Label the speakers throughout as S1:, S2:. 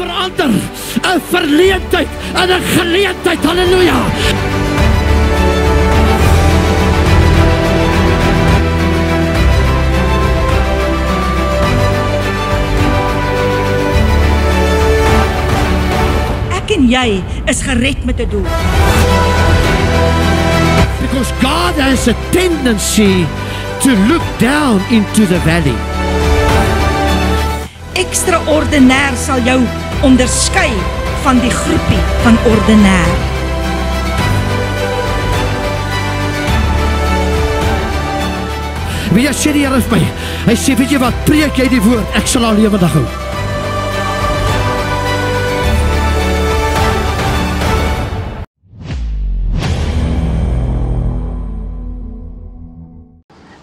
S1: verander 'n verleentheid in 'n geleentheid. Halleluja.
S2: Ek en jy is gered met 'n doel.
S1: Because God has a tendency to look down into the valley.
S2: Extraordinair sal jou onderskei van die groepie van ordinair.
S1: Wie sê die Here vir my? Hy sê, weet jy wat, preek jy die woord, ek sal al lewendig hou.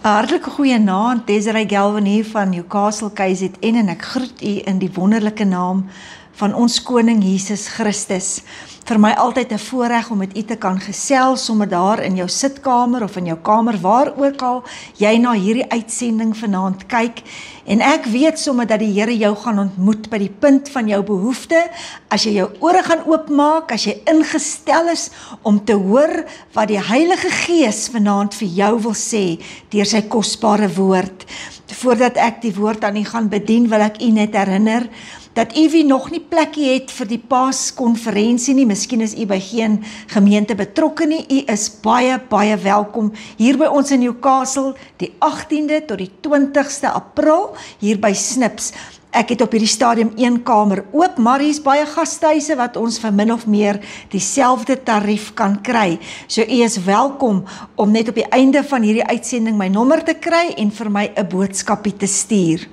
S2: Hartlike goeienaand, Desiree Galvin hier van Newcastle KZN en ek groet u in die wonderlike naam van ons Koning Jesus Christus. Vir my altyd 'n voorreg om met u te kan gesels, sommer daar in jou sitkamer of in jou kamer, waar ook al jy na hierdie uitsending vanaand kyk. En ek weet sommer dat die Here jou gaan ontmoet by die punt van jou behoefte, as jy jou ore gaan oopmaak, as jy ingestel is om te hoor wat die Heilige Gees vanaand vir jou wil sê deur sy kosbare woord. Voordat ek die woord aan u gaan bedien, wil ek u net herinner dat u wie nog nie plekkie het vir die paaskonferensie nie, miskien is u by geen gemeente betrokke nie, u is baie, baie welkom hier by ons in Newcastle, die 18de tot die 20ste April, hier by Snips. Ek het op hierdie stadium een kamer oop, maar hier is baie gastehuise wat ons vir min of meer dieselfde tarief kan kry. So u is welkom om net op die einde van hierdie uitsending my nommer te kry en vir my 'n boodskapie te stuur.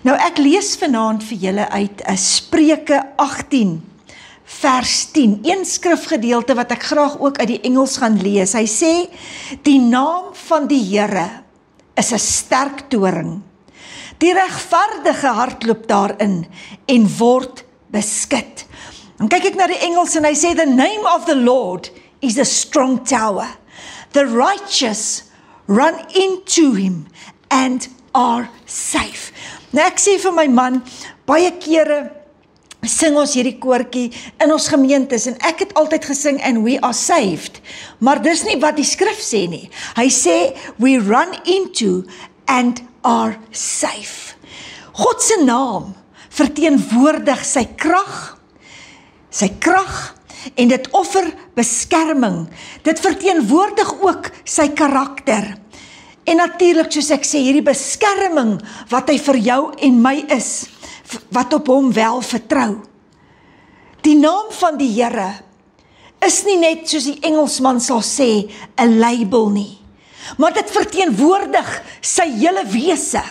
S2: Nou ek lees vanaand vir julle uit Spreuke 18 vers 10, een skrifgedeelte wat ek graag ook uit die Engels gaan lees. Hy sê, die naam van die Here is 'n sterk toring. Die regverdige hardloop daarin en word beskut. Dan kyk ek na die Engels en hy sê, the name of the Lord is a strong tower. The righteous run into him and are safe. Nou ek sê vir my man, baie kere sing ons hierdie koortjie in ons gemeentes en ek het altyd gesing and we are saved. Maar dis nie wat die skrif sê nie. Hy sê, we run into and are safe. God se naam verteenwoordig sy krag en dit offer beskerming. Dit verteenwoordig ook sy karakter. En natuurlik, soos ek sê, hierdie beskerming wat hy vir jou en my is, wat op hom wel vertrou. Die naam van die Here is nie net, soos die Engelsman sal sê, 'n label nie. Maar dit verteenwoordig sy hele wese,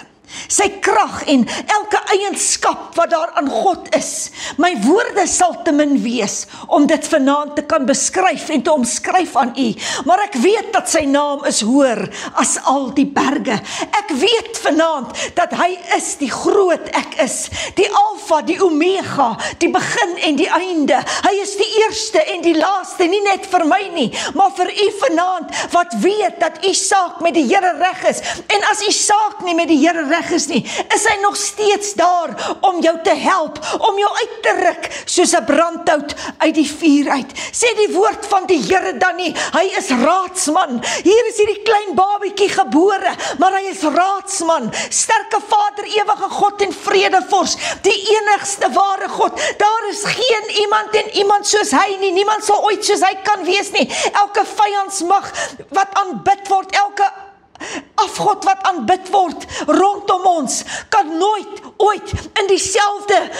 S2: sy krag en elke eienskap wat daar aan God is. My woorde sal te min wees om dit vanaand te kan beskryf en te omskryf aan u, maar ek weet dat sy naam is hoër as al die berge. Ek weet vanaand dat hy is die groot ek is, die Alfa, die Omega, die begin en die einde. Hy is die eerste en die laaste, nie net vir my nie, maar vir u vanaand wat weet dat u saak met die Here reg is. En as u saak nie met die Here reg is nie, is hy nog steeds daar om jou te help, om jou uit te ruk, soos 'n brandhout uit die vuur uit. Sê die woord van die Here dan nie, hy is raadsman. Hier is hierdie klein babietjie gebore, maar hy is raadsman, sterke Vader, ewige God en vredevors, die enigste ware God. Daar is geen iemand en iemand soos hy nie, niemand sal ooit soos hy kan wees nie. Elke vyandsmag wat aanbid word, elke afgod wat aanbid word rondom ons, kan nooit ooit in dieselfde,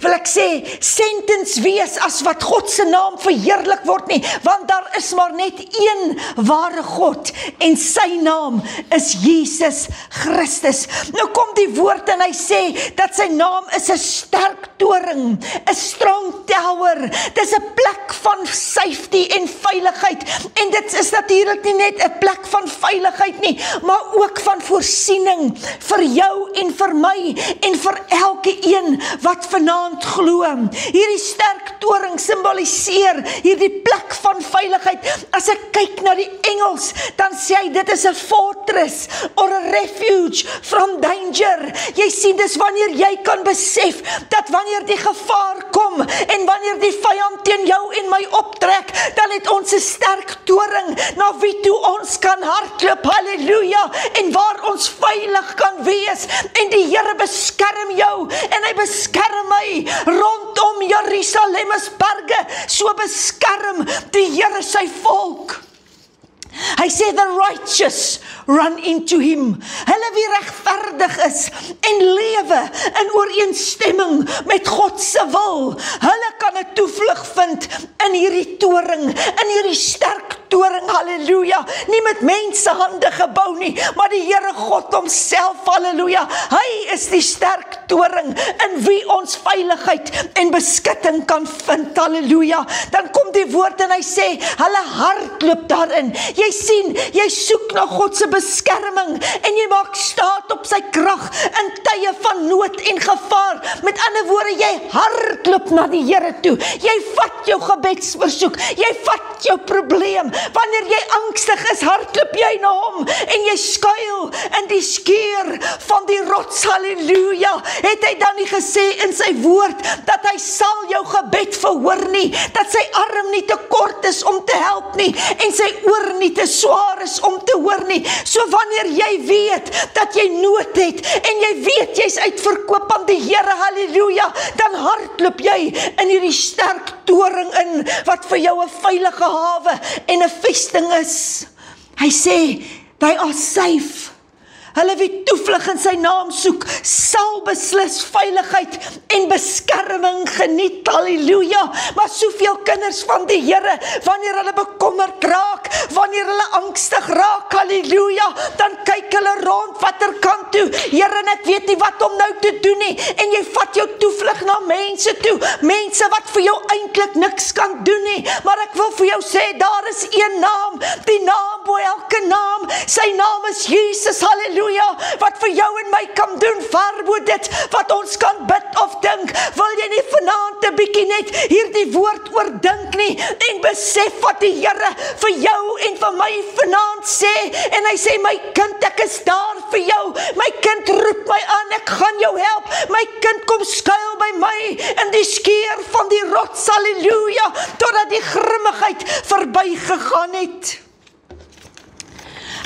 S2: wil ek sê, sentence wees as wat God se naam verheerlik word nie, want daar is maar net een ware God, en sy naam is Jesus Christus. Nou kom die woord en hy sê, dat sy naam is 'n sterk toring, 'n strong tower, dis 'n plek van safety en veiligheid, en dit is natuurlik nie net 'n plek van veiligheid nie, nie, maar ook van voorsiening vir jou en vir my en vir elke een wat vanaand glo. Hierdie sterk toring simboliseer hierdie plek van veiligheid. As ek kyk na die Engels, dan sê hy dit is 'n fortress or a refuge from danger. Jy sien, dis wanneer jy kan besef dat wanneer die gevaar kom en wanneer die vyand teen jou en my optrek, dan het ons 'n sterk toring na wie toe ons kan hardloop, halleluja, en waar ons veilig kan wees, en die Here beskerm jou, en hy beskerm my rondom Jerusalem's berge, so beskerm die Here sy volk. Hy sê, the righteous run into him. Hulle wie regverdig is en lewe in ooreenstemming met God se wil. Hulle kan 'n toevlug vind in hierdie toring, in hierdie sterk toring, halleluja. Nie met mense hande gebou nie, maar die Here God homself, halleluja. Hy is die sterk toring in wie ons veiligheid en beskutting kan vind, halleluja. Dan kom die woord en hy sê, hulle hardloop daarin. Jy sien, jy soek na God se beskerming en jy maak staat op sy krag in tye van nood en gevaar. Met ander woorde, jy hardloop na die Here toe. Jy vat jou gebedsversoek, jy vat jou probleem. Wanneer jy angstig is, hardloop jy na hom en jy skuil in die skeur van die rots, halleluja. Het hy dan nie gesê in sy woord dat hy sal jou gebed verhoor nie, dat sy arm nie te kort is om te help nie en sy oor nie te swaar is om te hoor nie. So wanneer jy weet dat jy nood het en jy weet jy's uitverkoop aan die Here, halleluja, dan hardloop jy in hierdie sterk toring in wat vir jou 'n veilige hawe en 'n vesting is. Hy sê, they are safe. Hulle wie toevlug in sy naam soek, sal beslis veiligheid en beskerming geniet, halleluja. Maar soveel kinders van die Here, wanneer hulle bekommerd raak, wanneer hulle angstig raak, halleluja, dan kyk hulle rond watter kant toe. Here, en ek weet nie wat om nou te doen nie, en jy vat jou toevlug na mense toe, mense wat vir jou eintlik niks kan doen nie, maar ek wil vir jou sê, daar is een naam, die naam bo elke naam, sy naam is Jesus, halleluja, wat vir jou en my kan doen, verbo dit, wat ons kan bid of dink. Wil jy nie vanaand 'n bietjie net hierdie woord oordink nie, en besef wat die Here vir jou en vir my vanaand sê, en hy sê, my kind, ek is daar vir jou, my kind, roep my aan, ek gaan jou help, my kind, kom skuil by my, in die skeur van die rots, halleluja, totdat die grimmigheid verby gegaan het.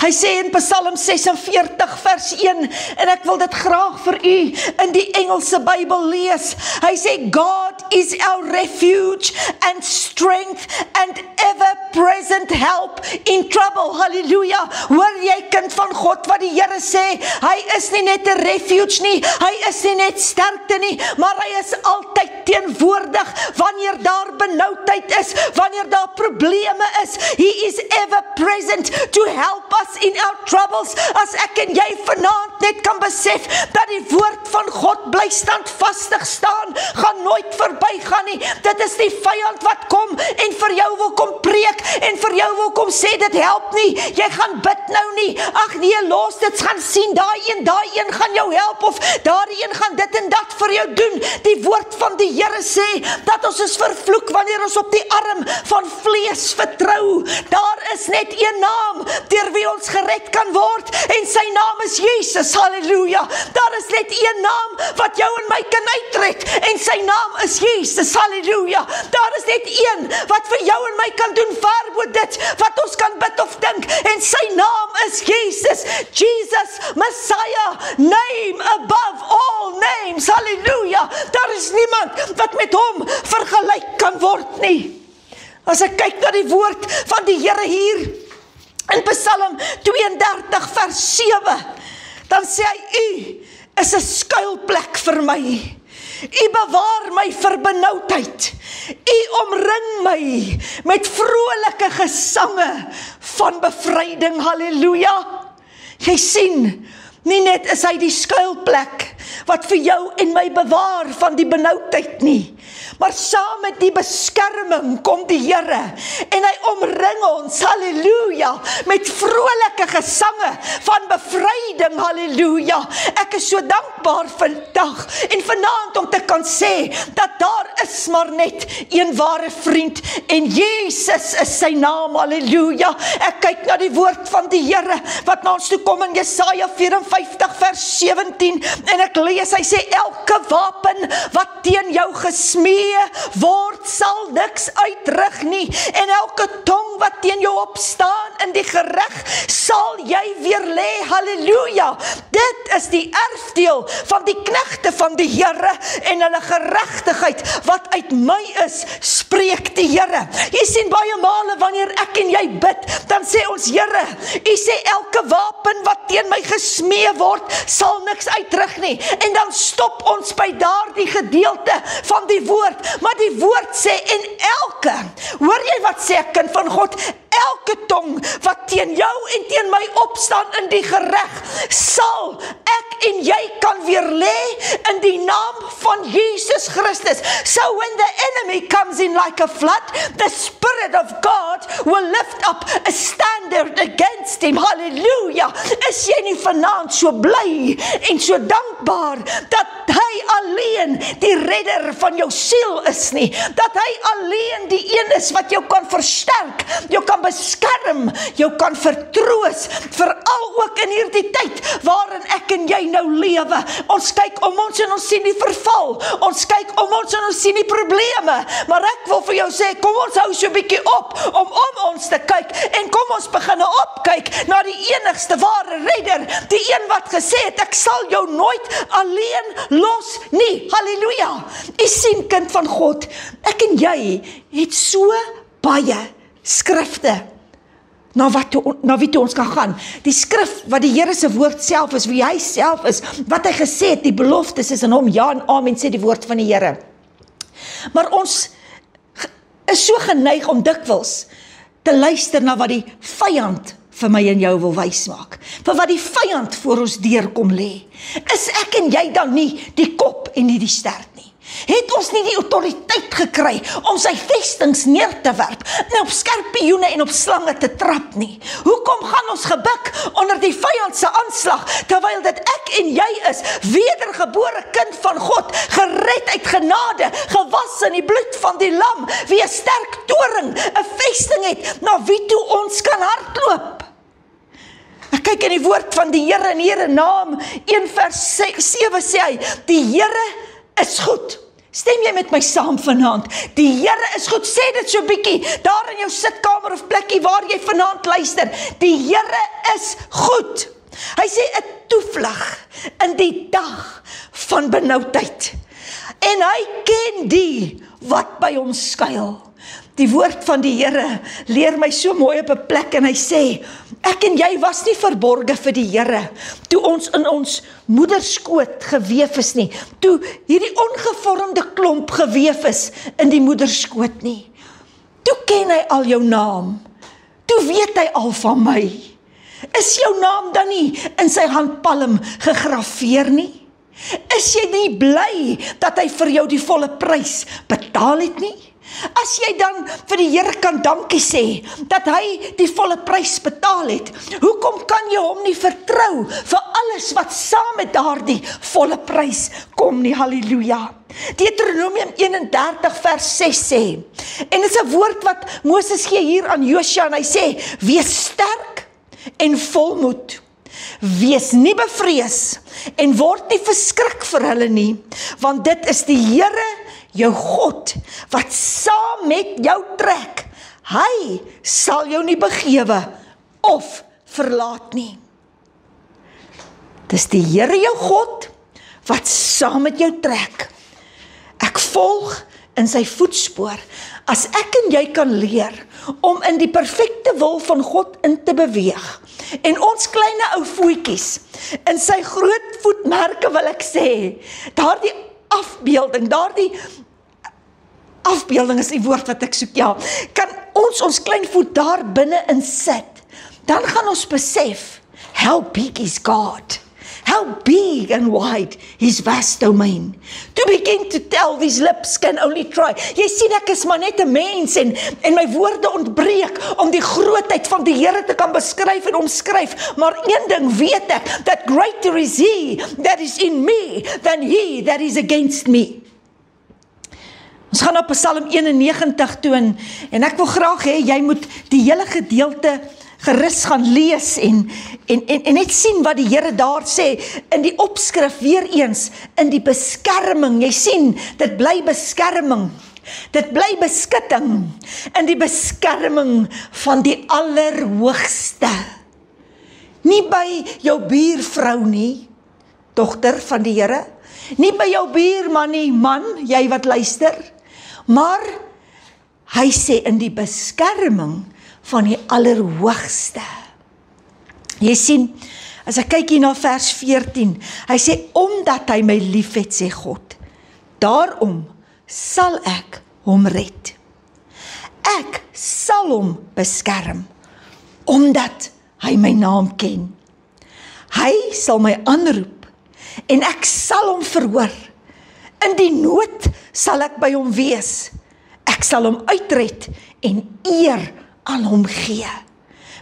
S2: Hy sê in Psalm 46 vers 1, en ek wil dit graag vir u in die Engelse Bybel lees. Hy sê, God is our refuge and strength and ever-present help in trouble. Halleluja. Hoor jy, kind van God, wat die Here sê? Hy is nie net 'n refuge nie, hy is nie net sterkte nie, maar hy is altyd teenwoordig wanneer daar benoudheid is, wanneer daar probleme is. He is ever-present to help us in our troubles. As ek en jy vanaand net kan besef dat die woord van God bly standvastig staan, gaan nooit verbygaan nie. Dit is die vyand wat kom en vir jou wil kom preek en vir jou wil kom sê dit help nie. Jy gaan bid nou nie. Ag nee, los dit, gaan sien daai een gaan jou help of daai een gaan dit en dat vir jou doen. Die woord van die Here sê dat ons is vervloek wanneer ons op die arm van vlees vertrou. Daar is net een naam deur wie ons gered kan word, en sy naam is Jesus, halleluja. Daar is net een naam wat jou en my kan uitred, en sy naam is Jesus, halleluja. Daar is net een wat vir jou en my kan doen, verbo dit, wat ons kan bid of dink, en sy naam is Jesus, Jesus, Messiah, name above all names, halleluja. Daar is niemand wat met hom vergelyk kan word nie. As ek kyk na die woord van die Here hier, in Psalm 32 vers 7, dan sê hy, u is 'n skuilplek vir my. U bewaar my vir benoudheid. U omring my met vrolike gesange van bevryding, halleluja. Jy sien, nie net is hy die skuilplek wat vir jou en my bewaar van die benoudheid nie. Maar saam met die beskerming kom die Here en hy omring ons, halleluja, met vrolike gesange van bevryding, halleluja. Ek is so dankbaar vandag en vanaand om te kan sê dat daar is maar net een ware vriend en Jesus is sy naam, halleluja. Ek kyk na die woord van die Here wat na ons toe kom in Jesaja 54 vers 17 en ek lees, hy sê elke wapen wat teen jou gesmee word sal niks uitrig nie en elke tong wat teen jou opstaan in die gereg sal jy weer lê, halleluja. Dit is die erfdeel van die knegte van die Here en hulle geregtigheid wat uit my is, spreek die Here. Jy sien baie male wanneer ek en jy bid, dan sê ons Here, U sê elke wapen wat teen my gesmee word, sal niks uitrig nie. En dan stop ons by daardie gedeelte van die woord. Maar die woord sê, en elke, hoor jy wat sê ek kind van God, elke tong wat teen jou en teen my opstaan in die gereg, sal ek en jy kan weer lê in die naam van Jesus Christus. So when the enemy comes in like a flood, the Spirit of God will lift up a standard against him. Halleluja. Is jy nie vanaand so bly en so dankbaar dat hy alleen die redder van jou siel is nie, dat hy alleen die een is wat jou kan versterk, jou kan beskerm, jou kan vertroos, veral ook in hierdie tyd waarin ek en jy nou lewe. Ons kyk om ons en ons sien die verval, ons kyk om ons en ons sien die probleme, maar ek wil vir jou sê, kom ons hou so 'n bietjie op om ons te kyk en kom ons begin opkyk na die enigste ware redder, die een wat gesê het, ek sal jou nooit alleen los nie, halleluja. U sien kind van God, ek en jy het so baie skrifte na wie toe ons kan gaan. Die skrif wat die Here se woord self is, wie hy self is, wat hy gesê het, die beloftes is in hom, ja en amen, sê die woord van die Here. Maar ons is so geneig om dikwels te luister na wat die vyand vir my en jou wil wys maak, vir wat die vyand voor ons deur kom lê. Is ek en jy dan nie die kop en nie die stert nie? Het ons nie die autoriteit gekry om sy vestings neer te werp, en op skorpioene en op slange te trap nie? Hoekom gaan ons gebuk onder die vyand se aanslag, terwyl dit ek en jy is, wedergebore kind van God, gered uit genade, gewas in die bloed van die lam, wie 'n sterk toring, 'n vesting het, na wie toe ons kan hardloop? Ek kyk in die woord van die Here in Here naam, 1 vers 7 sê hy, die Here is goed. Stem jy met my saam vanaand? Die Here is goed. Sê dit so bietjie daar in jou sitkamer of plekkie waar jy vanaand luister. Die Here is goed. Hy sê 'n toevlug in die dag van benoudheid. En hy ken die wat by hom skuil. Die woord van die Here leer my so mooi op 'n plek en hy sê, ek en jy was nie verborge vir die Here, toe ons in ons moederskoot geweef is nie, toe hierdie ongevormde klomp geweef is in die moederskoot nie. Toe ken hy al jou naam, toe weet hy al van my. Is jou naam dan nie in sy handpalm gegraveer nie? Is jy nie bly dat hy vir jou die volle prys betaal het nie? As jy dan vir die Here kan dankie sê, dat hy die volle prys betaal het, hoekom kan jy hom nie vertrou vir alles wat saam met daardie volle prys kom nie, halleluja. Deuteronomium 31 vers 6 sê, en dit is 'n woord wat Moses gee hier aan Josua, en hy sê, wees sterk en volmoed, wees nie bevrees, en word nie verskrik vir hulle nie, want dit is die Here, jou God, wat saam met jou trek. Hy sal jou nie begewe of verlaat nie. Dis die Here jou God, wat saam met jou trek. Ek volg in sy voetspoor, as ek en jy kan leer, om in die perfekte wil van God in te beweeg, en ons kleine ou voetjies, in sy groot voetmerke wil ek sê, daardie afbeelding is die woord wat ek soek, ja, kan ons klein voet daar binne in sit, dan gaan ons besef, how big is God? how big and wide his vast domain. To begin to tell, these lips can only try. Jy sien, ek is maar net 'n mens en my woorde ontbreek om die grootheid van die Here te kan beskryf en omskryf. Maar een ding weet ek, that greater is he that is in me than he that is against me. Ons gaan op Psalm 91 toe en ek wil graag hê, jy moet die hele gedeelte gerus gaan lees en net sien wat die Here daar sê in die opskrif weer eens, in die beskerming. Jy sien, dit bly beskerming. Dit bly beskutting in die beskerming van die Allerhoogste. Nie by jou buurvrou nie, dogter van die Here, nie by jou buurman nie, man, jy wat luister, maar hy sê in die beskerming van die Allerhoogste. Jy sien, as ek kyk hier na vers 14, hy sê, omdat hy my lief het, sê God, daarom sal ek hom red. Ek sal hom beskerm, omdat hy my naam ken. Hy sal my aanroep, en ek sal hom verhoor. In die nood sal ek by hom wees. Ek sal hom uitred en eer aan hom gee.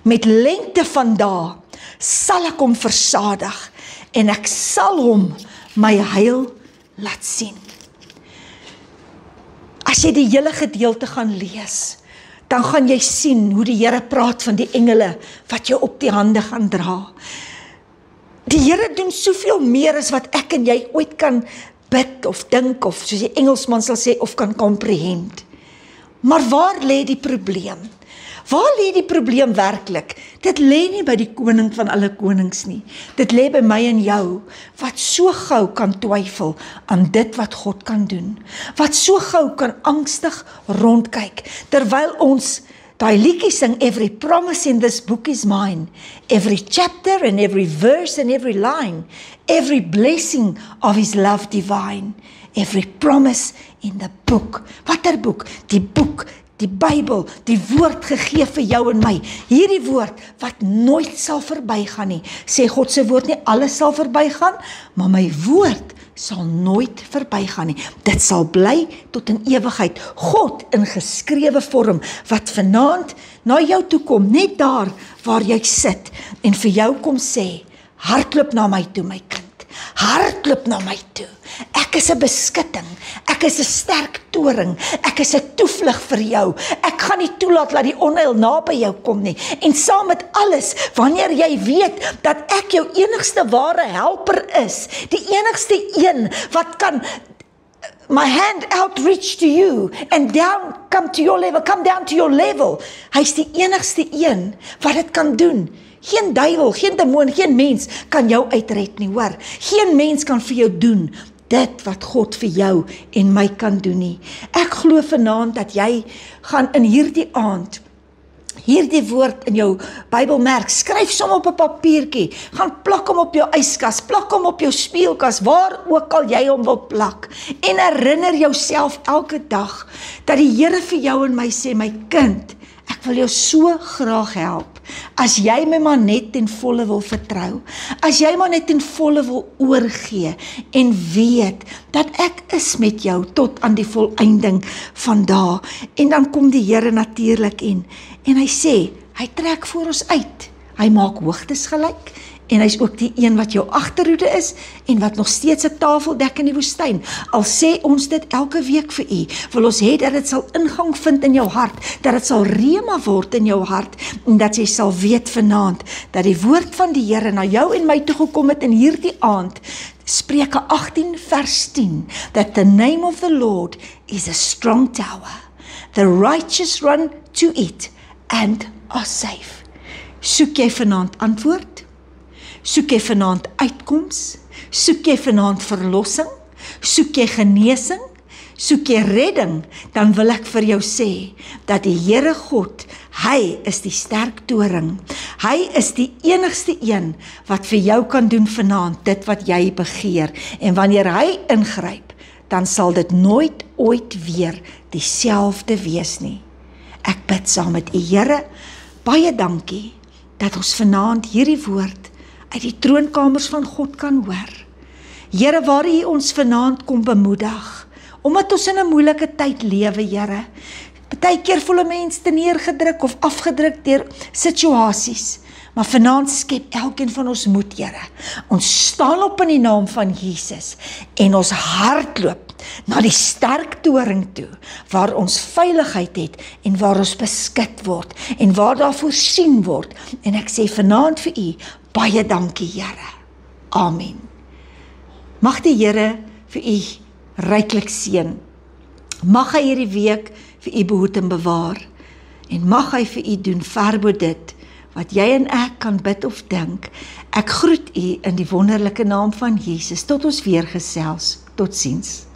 S2: Met lengte van dae sal ek hom versadig en ek sal hom my heil laat sien. As jy die hele gedeelte gaan lees, dan gaan jy sien hoe die Here praat van die engele wat jou op die hande gaan dra. Die Here doen soveel meer as wat ek en jy ooit kan bid of dink of soos die Engelsman sal sê of kan comprehend. Maar waar lê die probleem? Waar lê die probleem werklik? Dit lê nie by die koning van alle konings nie. Dit lê by my en jou, wat so gou kan twyfel aan dit wat God kan doen. Wat so gou kan angstig rondkyk, terwyl ons daai liedjie sing, every promise in this book is mine. Every chapter and every verse and every line. Every blessing of his love divine. Every promise in the book. Watter boek? Die boek, die Bybel, die woord gegee vir jou en my. Hierdie woord wat nooit sal verbygaan nie. Sê God se woord nie, alles sal verbygaan, maar my woord sal nooit verbygaan nie. Dit sal bly tot in ewigheid. God in geskrewe vorm, wat vanaand na jou toe kom, net daar waar jy sit, en vir jou kom sê, hardloop na my toe, my kind. Hardloop na my toe. Ek is 'n beskutting. Ek is 'n sterk toring. Ek is 'n toevlug vir jou. Ek gaan nie toelaat dat die onheil naby jou kom nie. En saam met alles, wanneer jy weet dat ek jou enigste ware helper is, die enigste een wat kan my hand outreach to you and come down to your level. Hy's die enigste een wat dit kan doen. Geen duiwel, geen demoon, geen mens kan jou uitred nie, hoor. Geen mens kan vir jou doen dit wat God vir jou en my kan doen nie. Ek glo vanaand dat jy gaan in hierdie aand hierdie woord in jou Bybelmerk, skryf som op 'n papiertjie, gaan plak hom op jou yskas, plak hom op jou speelkas, waar ook al jy hom wil plak, en herinner jouself elke dag, dat die Here vir jou en my sê, my kind, ek wil jou so graag help, as jy my maar net ten volle wil vertrou, as jy maar net ten volle wil oorgee, en weet, dat ek is met jou, tot aan die volëinding van dae, en dan kom die Here natuurlik in, en hy sê, hy trek voor ons uit, hy maak hoogtes gelyk, en hy is ook die een wat jou agterhoede is, en wat nog steeds 'n tafel dek in die woestyn. Al sê ons dit elke week vir u, wil ons hê dat dit sal ingang vind in jou hart, dat dit sal rema word in jou hart, en dat jy sal weet vanaand, dat die woord van die Here na jou en my toe gekom het in hierdie aand, Spreuke 18 vers 10, that the name of the Lord is a strong tower. The righteous run to it and are safe. Soek jy vanaand antwoord? Soek jy vanaand uitkoms? Soek jy vanaand verlossing? Soek jy genesing? Soek jy redding? Dan wil ek vir jou sê, dat die Here God, hy is die sterk toring. Hy is die enigste een, wat vir jou kan doen vanaand, dit wat jy begeer. En wanneer hy ingryp, dan sal dit nooit ooit weer dieselfde wees nie. Ek bid saam met u, Here, baie dankie, dat ons vanaand hierdie woord uit die troonkamers van God kan hoor. Here, waar U ons vanaand kom bemoedig, omdat ons in 'n moeilike tyd lewe, Here. Partykeer voel 'n mens te neergedruk of afgedruk deur situasies, maar vanaand skep elkeen van ons moed, Here. Ons staan op in die naam van Jesus en ons hardloop na die sterk toring toe, waar ons veiligheid het en waar ons beskik word en waar daar voorsien word. En ek sê vanaand vir U, baie dankie, Here. Amen. Mag die Here vir U ryklik seën. Mag hy hierdie week vir U behoed en bewaar. En mag hy vir U doen ver bo dit wat jy en ek kan bid of dink. Ek groet U in die wonderlike naam van Jesus. Tot ons weer gesels. Totsiens.